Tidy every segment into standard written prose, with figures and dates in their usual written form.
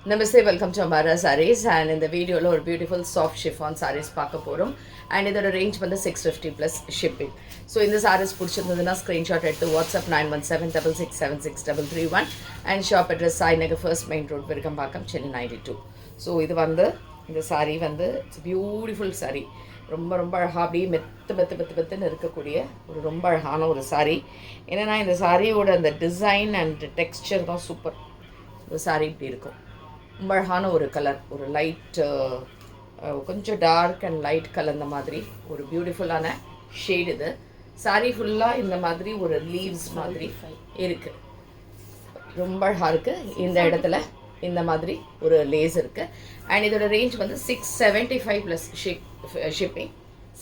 Namaste, welcome to Amara Sarees and in the video ஒரு beautiful soft chiffon sarees பார்க்க போகிறோம் and இதோட range வந்து 650 plus shipping. ஸோ இந்த sarees பிடிச்சிருந்ததுன்னா screenshot எடுத்து WhatsApp 9176676331 and shop address Sainagar first main road Virugambakkam Chennai 92. So இது வந்து இந்த saree வந்து இட்ஸ் பியூட்டிஃபுல் saree. ரொம்ப ரொம்ப அழகாக அப்படியே மெத்துன்னு இருக்கக்கூடிய ஒரு ரொம்ப அழகான ஒரு saree. என்னென்னா இந்த சாரியோட அந்த டிசைன் அண்ட் டெக்ஸ்சர் தான் சூப்பர். இந்த saree இப்படி இருக்கும். ரொம்ப அழகான ஒரு கலர், ஒரு லைட் கொஞ்சம் டார்க் அண்ட் லைட் கலந்த மாதிரி ஒரு பியூட்டிஃபுல்லான ஷேட். இது சாரீ ஃபுல்லாக இந்த மாதிரி ஒரு லீவ்ஸ் மாதிரி இருக்குது. ரொம்ப அழகாக இருக்குது. இந்த இடத்துல இந்த மாதிரி ஒரு லேஸ் இருக்குது அண்ட் இதோட ரேஞ்ச் வந்து 675 ப்ளஸ் ஷிப்பிங்.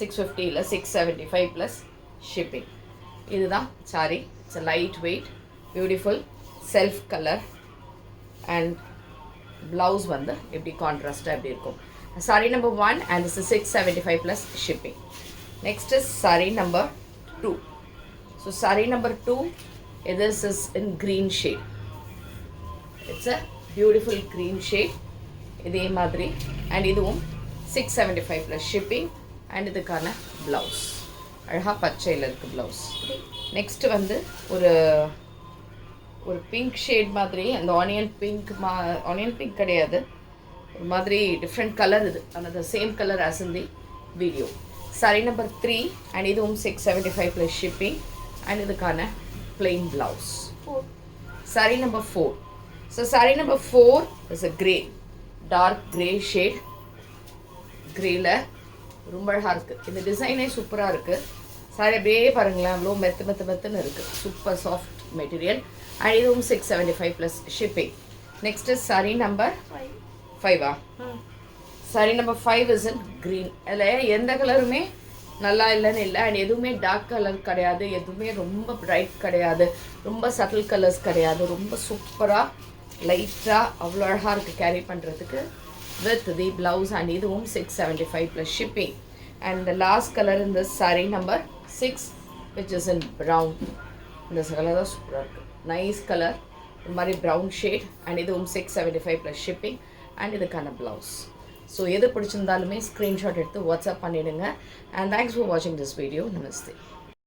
650 இல்லை 675 ப்ளஸ் ஷிப்பிங். இதுதான் sari. It's a light weight beautiful self colour and blouse வந்து எப்படி கான்ட்ராஸ்டாக எப்படி இருக்கும். Sari number 1 and this is 675 plus shipping. Next is saree number 2. So saree number 2, this is in green shade. It's a beautiful green shade. இதே மாதிரி and இதுவும் 675 plus shipping and இதுக்கான blouse அழகாக பச்சையில் இருக்குது ப்ளவுஸ். நெக்ஸ்ட் வந்து ஒரு பிங்க் ஷேட் மாதிரி, அந்த ஆனியன் பிங்க் கிடையாது, ஒரு மாதிரி டிஃப்ரெண்ட் கலர் இது, அந்த same colour as in the video. Sari number 3 and இதுவும் 675 ப்ளஸ் ஷிப்பிங் அண்ட் இதுக்கான plain blouse. Sari number 4. So sari number 4 is a grey, dark grey shade. கிரேயில் ரொம்ப அழகாக இருக்குது. இந்த டிசைனே சூப்பராக இருக்குது. சாரி அப்படியே பாருங்களேன், அவ்வளோ மெத்துன்னு இருக்குது. சூப்பர் சாஃப்ட் மெட்டீரியல் அண்ட் இதுவும் 675 plus shipping. Next is sari number 5. Sari number 5 is in green. அதில் எந்த கலருமே நல்லா இல்லைன்னு இல்லை அண்ட் எதுவுமே டார்க் கலர் கிடையாது, எதுவுமே ரொம்ப பிரைட் கிடையாது, ரொம்ப சட்டில் கலர்ஸ் கிடையாது. ரொம்ப சூப்பராக லைட்டாக அவ்வளோ அழகாக இருக்குது கேரி பண்ணுறதுக்கு வித் தி ப்ளவுஸ் அண்ட் இதுவும் 675 plus shipping. And the last colour இந்த sari number 6 which is in brown. இந்த கலர் தான் சூப்பராக இருக்குது. நைஸ் கலர், இந்த மாதிரி ப்ரௌன் ஷேட் அண்ட் இதுவும் 675 ப்ளஸ் ஷிப்பிங் அண்ட் இதுக்கான ப்ளவுஸ். ஸோ எது பிடிச்சிருந்தாலுமே ஸ்க்ரீன்ஷாட் எடுத்து வாட்ஸ்அப் பண்ணிவிடுங்க. அண்ட் தேங்க்ஸ் ஃபார் வாட்சிங் திஸ் வீடியோ. நமஸ்தே.